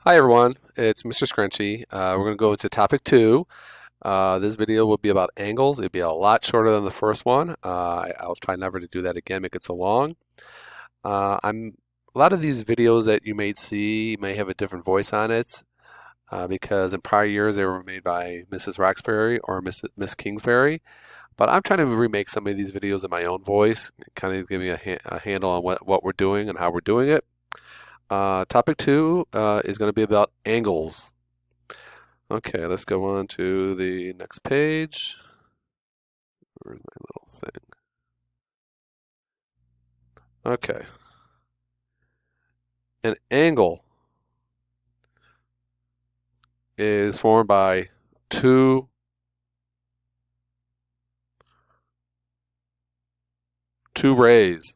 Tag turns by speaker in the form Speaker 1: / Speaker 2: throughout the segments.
Speaker 1: Hi everyone, it's Mr. Scrunchy. We're going to go into topic 2. This video will be about angles. It'll be a lot shorter than the first one. I'll try never to do that again, make it so long. A lot of these videos that you may see may have a different voice on it because in prior years they were made by Mrs. Roxbury or Miss Kingsbury. But I'm trying to remake some of these videos in my own voice, kind of give me a handle on what we're doing and how we're doing it. Topic 2 is going to be about angles. Okay, let's go on to the next page. Where's my little thing? Okay. An angle is formed by two rays.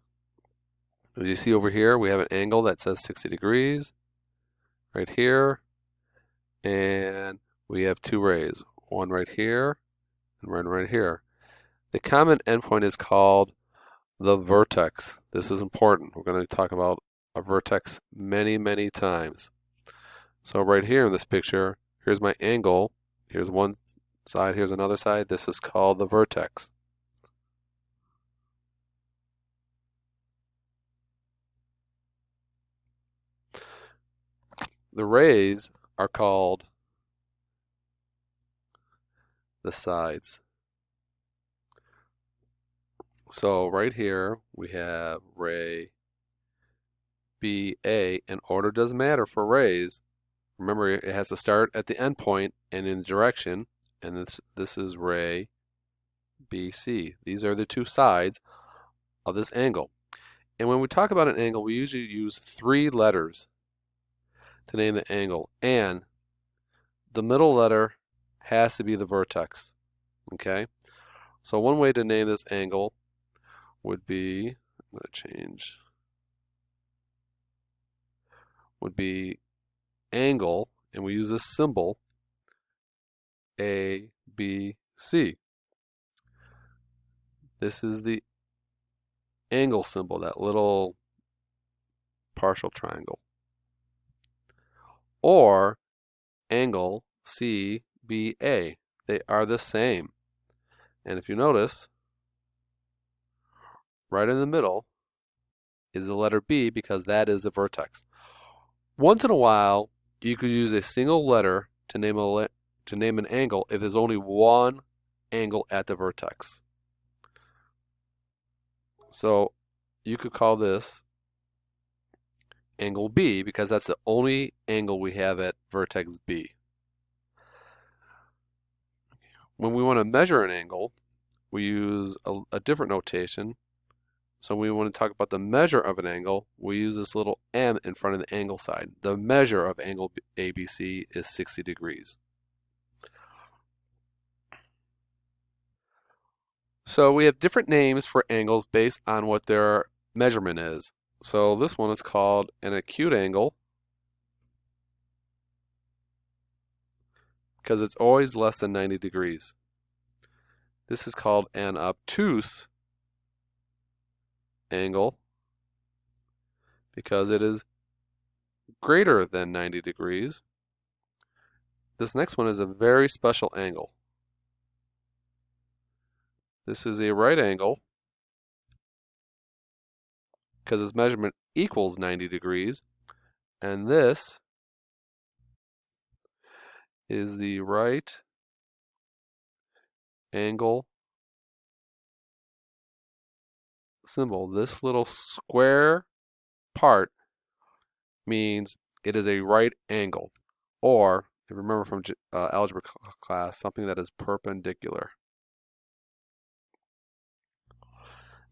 Speaker 1: As you see over here, we have an angle that says 60 degrees right here, and we have two rays, one right here and one right here. The common endpoint is called the vertex. This is important. We're going to talk about a vertex many, many times. So right here in this picture, here's my angle. Here's one side, here's another side. This is called the vertex. The rays are called the sides. So right here we have ray BA, and order doesn't matter for rays. Remember, it has to start at the end point and in the direction, and this is ray BC. These are the two sides of this angle. And when we talk about an angle, we usually use 3 letters to name the angle, and the middle letter has to be the vertex. Okay, so one way to name this angle would be, I'm going to change, would be angle, and we use this symbol A, B, C. This is the angle symbol, that little partial triangle. Or angle CBA. They are the same. And if you notice, right in the middle is the letter B because that is the vertex. Once in a while, you could use a single letter to name an angle if there's only one angle at the vertex. So you could call this angle B because that's the only angle we have at vertex B. When we want to measure an angle, we use a different notation. So when we want to talk about the measure of an angle, we use this little m in front of the angle side. The measure of angle ABC is 60 degrees. So we have different names for angles based on what their measurement is. So this one is called an acute angle because it's always less than 90 degrees. This is called an obtuse angle because it is greater than 90 degrees. This next one is a very special angle. This is a right angle because its measurement equals 90 degrees. And this is the right angle symbol. This little square part means it is a right angle, or if you remember from algebra class, something that is perpendicular.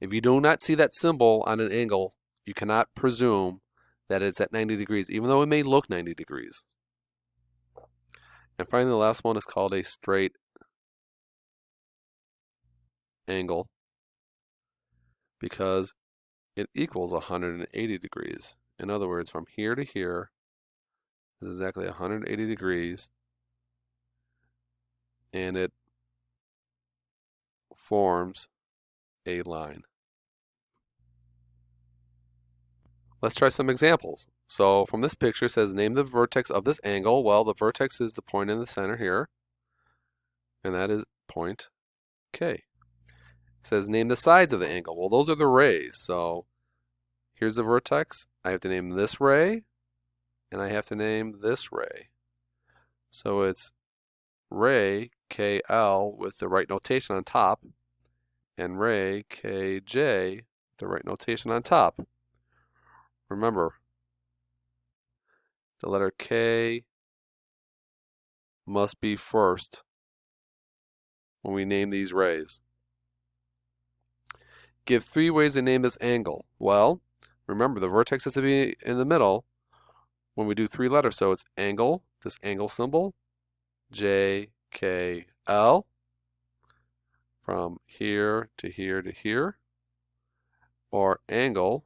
Speaker 1: If you do not see that symbol on an angle, you cannot presume that it's at 90 degrees, even though it may look 90 degrees. And finally, the last one is called a straight angle because it equals 180 degrees. In other words, from here to here is exactly 180 degrees, and it forms a line. Let's try some examples. So from this picture, it says name the vertex of this angle. Well, the vertex is the point in the center here, and that is point K. It says name the sides of the angle. Well, those are the rays. So here's the vertex. I have to name this ray, and I have to name this ray. So it's ray KL with the right notation on top, and ray KJ with the right notation on top. Remember, the letter K must be first when we name these rays. Give 3 ways to name this angle. Well, remember the vertex has to be in the middle when we do 3 letters. So it's angle, this angle symbol, J, K, L, from here to here to here, or angle,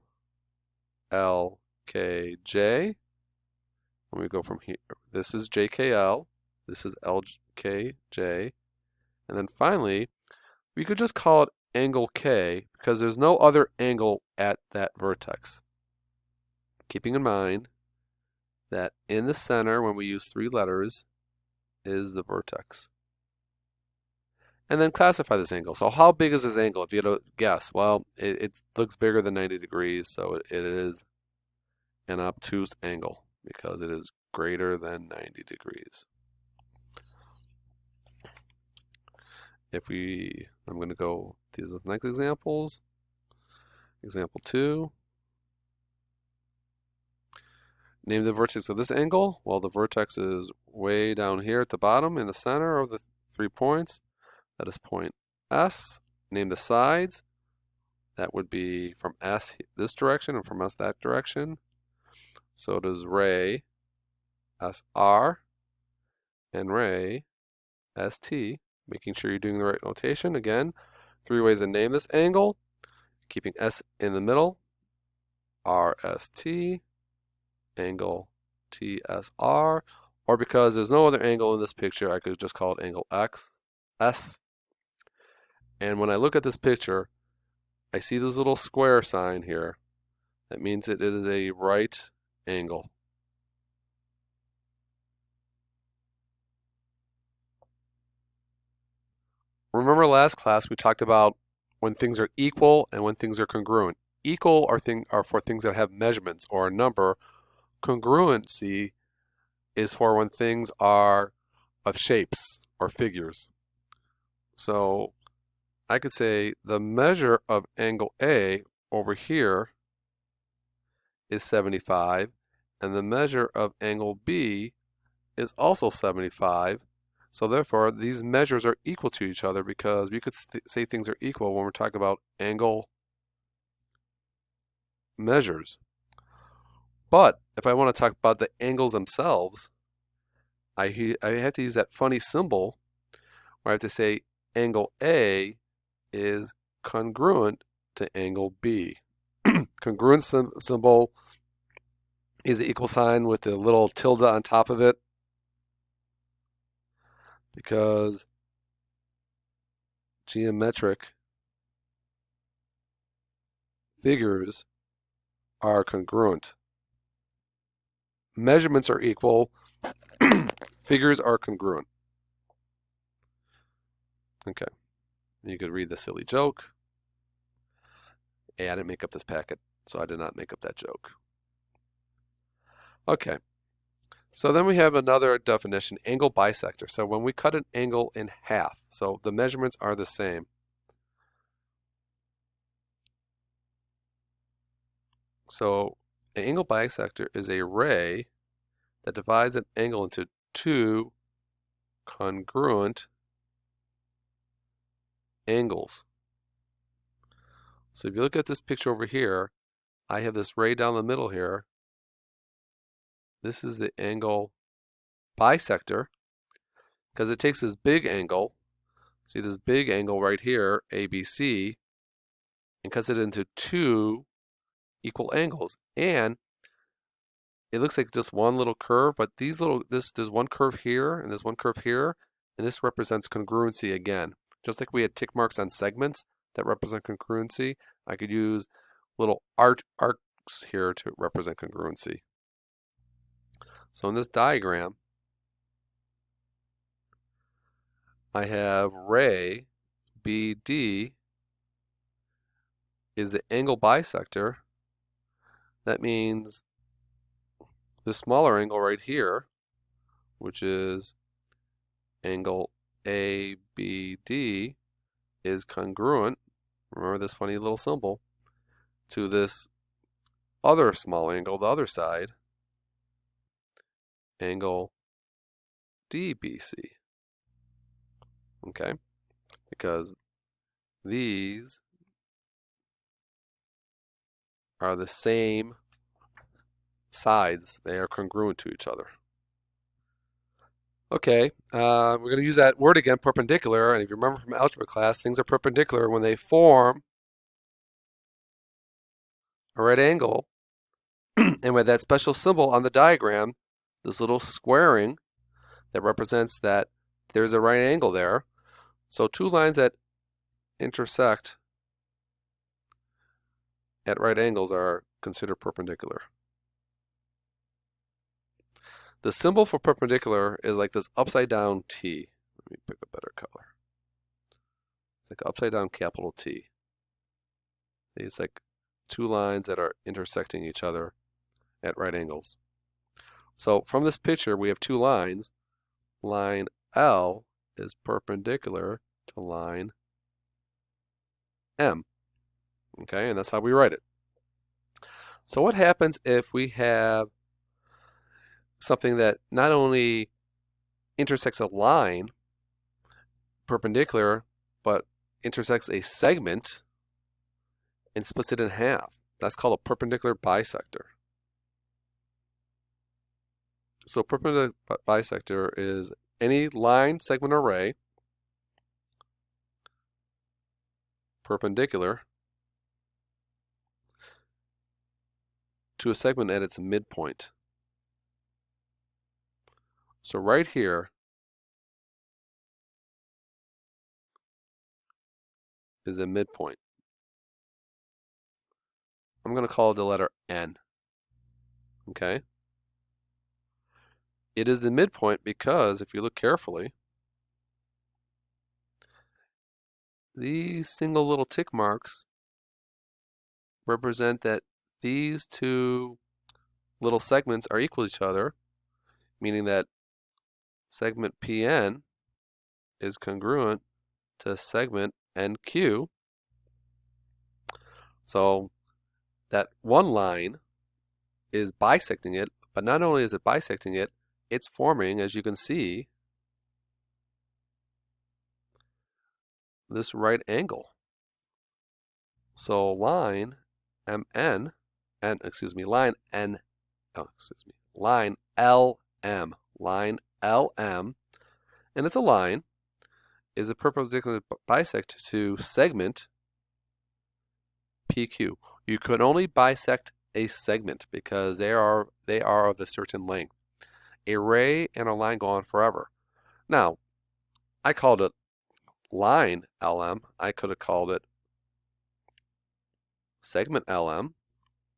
Speaker 1: L, K, J. When we go from here, this is J, K, L, this is L, K, J, and then finally, we could just call it angle K because there's no other angle at that vertex. Keeping in mind that in the center, when we use 3 letters, is the vertex. And then classify this angle. So how big is this angle? If you had to guess, well, it looks bigger than 90 degrees, so it is an obtuse angle because it is greater than 90 degrees. I'm going to go to these next examples. Example 2. Name the vertex of this angle. Well, the vertex is way down here at the bottom in the center of the 3 points. That is point S. Name the sides. That would be from S this direction and from S that direction. So it is ray SR and ray ST. Making sure you're doing the right notation. Again, 3 ways to name this angle. Keeping S in the middle. RST. Angle TSR. Or because there's no other angle in this picture, I could just call it angle X. S. And when I look at this picture, I see this little square sign here. That means it is a right angle. Remember last class we talked about when things are equal and when things are congruent. Equal are for things that have measurements or a number. Congruency is for when things are of shapes or figures. So I could say the measure of angle A over here is 75, and the measure of angle B is also 75. So therefore, these measures are equal to each other because we could say things are equal when we're talking about angle measures. But if I want to talk about the angles themselves, I have to use that funny symbol where I have to say angle A is congruent to angle B. Congruent symbol is the equal sign with the little tilde on top of it because geometric figures are congruent. Measurements are equal, figures are congruent. Okay, you could read the silly joke. Hey, I didn't make up this packet, so I did not make up that joke. Okay, so then we have another definition, angle bisector. So when we cut an angle in half, so the measurements are the same. So an angle bisector is a ray that divides an angle into 2 congruent angles. So if you look at this picture over here, I have this ray down the middle here. This is the angle bisector because it takes this big angle, see this big angle right here, ABC, and cuts it into 2 equal angles. And it looks like just one little curve, but there's one curve here and there's one curve here, and this represents congruency again. Just like we had tick marks on segments that represent congruency, I could use little arc here to represent congruency. So in this diagram, I have ray BD is the angle bisector. That means the smaller angle right here, which is angle ABD, is congruent, remember this funny little symbol, to this other small angle, the other side, angle DBC. Okay? Because these are the same sides. They are congruent to each other. Okay, we're going to use that word again, perpendicular. And if you remember from algebra class, things are perpendicular when they form a right angle. And with that special symbol on the diagram, this little squaring that represents that there's a right angle there. So two lines that intersect at right angles are considered perpendicular. The symbol for perpendicular is like this upside down T. Let me pick a better color. It's like upside down capital T. It's like two lines that are intersecting each other at right angles. So from this picture, we have two lines. Line L is perpendicular to line M. Okay, and that's how we write it. So what happens if we have something that not only intersects a line perpendicular, but intersects a segment and splits it in half? That's called a perpendicular bisector. So perpendicular bisector is any line, segment, or ray perpendicular to a segment at its midpoint. So right here is a midpoint. I'm going to call it the letter N. Okay? It is the midpoint because if you look carefully, these single little tick marks represent that these two little segments are equal to each other, meaning that segment PN is congruent to segment NQ. So that one line is bisecting it, but not only is it bisecting it, it's forming, as you can see, this right angle. So line MN, line LM, and it's a line, is a perpendicular bisect to segment PQ. You can only bisect a segment because they are of a certain length. A ray and a line go on forever. Now, I called it line LM. I could have called it segment LM,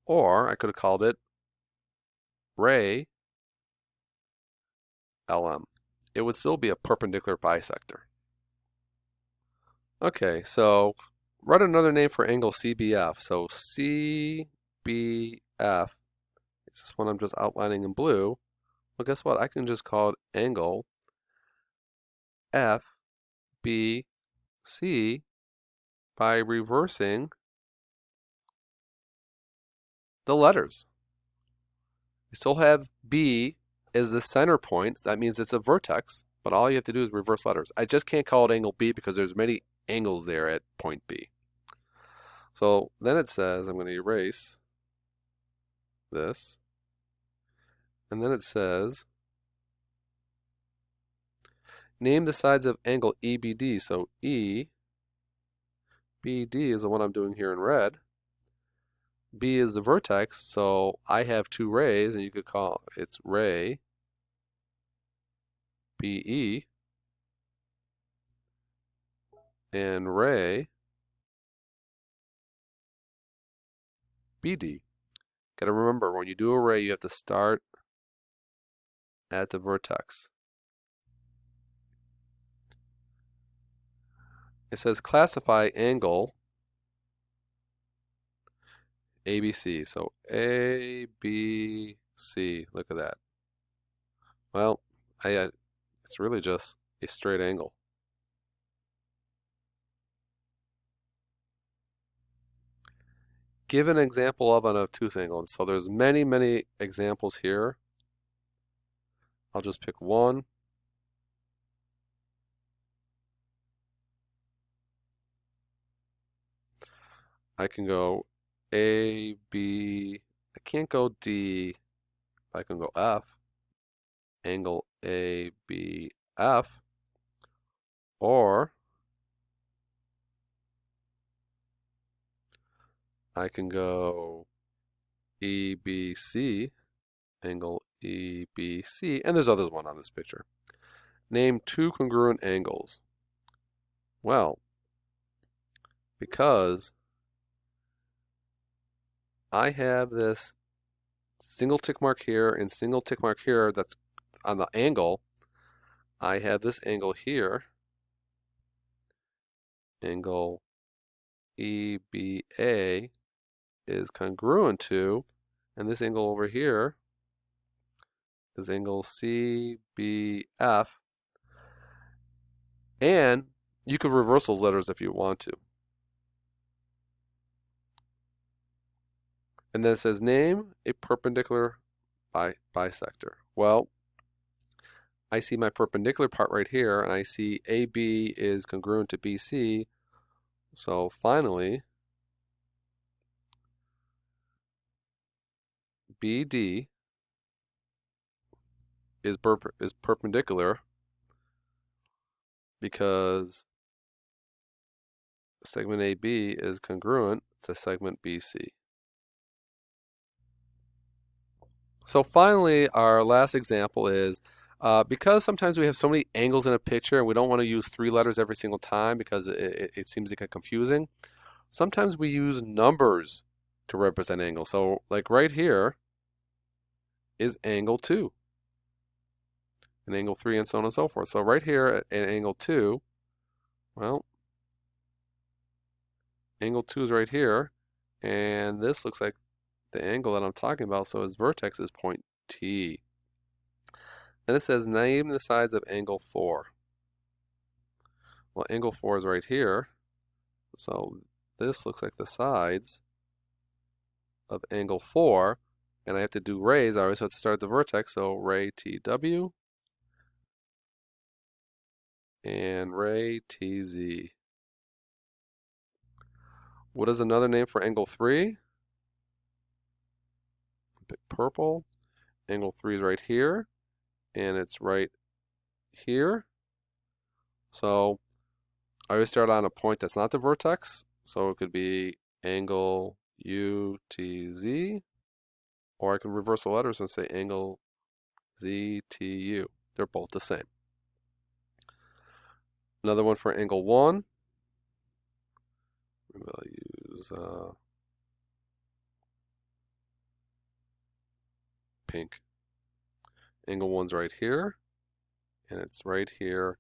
Speaker 1: or I could have called it ray LM. It would still be a perpendicular bisector. Okay, so write another name for angle CBF. So CBF, it's this one I'm just outlining in blue. Well, guess what? I can just call it angle FBC by reversing the letters. You still have B is the center point. That means it's a vertex, but all you have to do is reverse letters. I just can't call it angle B because there's many angles there at point B. So then it says, I'm going to erase this, and then it says, name the sides of angle EBD. So EBD is the one I'm doing here in red. B is the vertex, so I have two rays, and you could call it's ray BE and ray BD. Got to remember, when you do array, you have to start at the vertex. It says classify angle ABC. So ABC, look at that. Well, it's really just a straight angle. Give an example of an obtuse angle. So there's many, many examples here. I'll just pick one. I can go A, B, I can't go D, I can go F, angle A, B, F, or I can go E, B, C, angle E, B, C, and there's others one on this picture. Name two congruent angles. Well, because I have this single tick mark here and single tick mark here that's on the angle, I have this angle here, angle EBA is congruent to, and this angle over here is angle CBF, and you could reverse those letters if you want to. And then it says name a perpendicular bisector. Well, I see my perpendicular part right here, and I see AB is congruent to BC. So finally, BD is perpendicular because segment AB is congruent to segment BC. So finally, our last example is because sometimes we have so many angles in a picture and we don't want to use 3 letters every single time because it seems to get confusing. Sometimes we use numbers to represent angles. So like right here is angle 2, and angle 3, and so on and so forth. So right here at angle 2, well, angle 2 is right here, and this looks like the angle that I'm talking about, so its vertex is point T. Then it says name the sides of angle 4. Well, angle 4 is right here, so this looks like the sides of angle 4, and I have to do rays. I always have to start at the vertex, so ray TW and ray TZ. What is another name for angle 3? Pick purple. Angle 3 is right here, and it's right here. So I always start on a point that's not the vertex, so it could be angle UTZ, or I can reverse the letters and say angle ZTU. They're both the same. Another one for angle 1. Maybe I'll use pink. Angle 1's right here, and it's right here.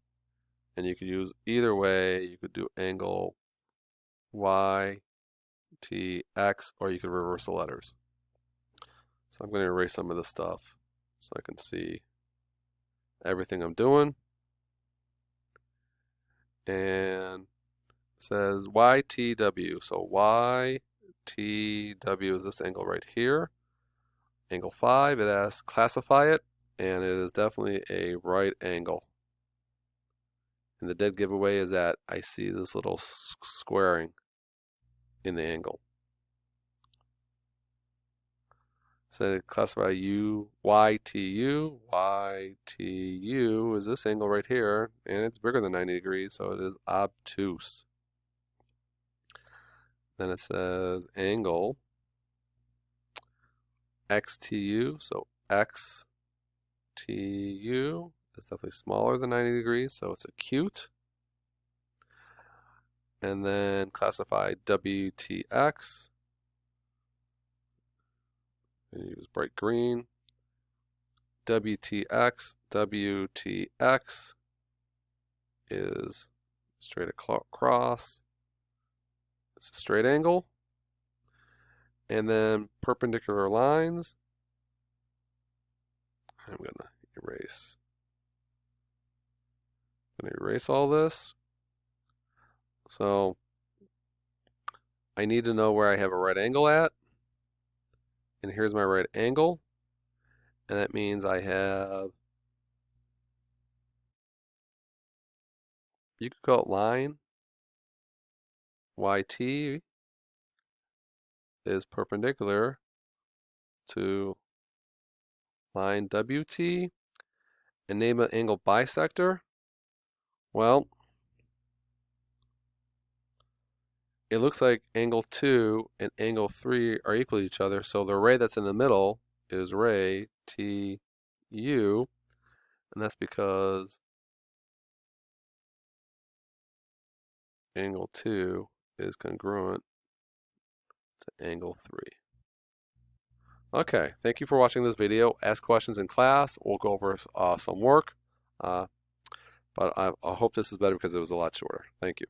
Speaker 1: And you could use either way. You could do angle Y, T, X, or you could reverse the letters. So I'm going to erase some of this stuff so I can see everything I'm doing. And it says YTW. So YTW is this angle right here. Angle 5, it asks classify it, and it is definitely a right angle. And the dead giveaway is that I see this little squaring in the angle. So classify YTU. YTU is this angle right here, and it's bigger than 90 degrees, so it is obtuse. Then it says angle XTU, so XTU is definitely smaller than 90 degrees, so it's acute. And then classify WTX. I'm going to use bright green. WTX is straight across. It's a straight angle. And then perpendicular lines. I'm going to erase. I'm going to erase all this. So I need to know where I have a right angle at. And here's my right angle. And that means I have, you could call it line YT is perpendicular to line WT, and name an angle bisector. Well, it looks like angle 2 and angle 3 are equal to each other, so the ray that's in the middle is ray TU, and that's because angle 2 is congruent to angle 3. Okay, thank you for watching this video. Ask questions in class. We'll go over some work, but I hope this is better because it was a lot shorter. Thank you.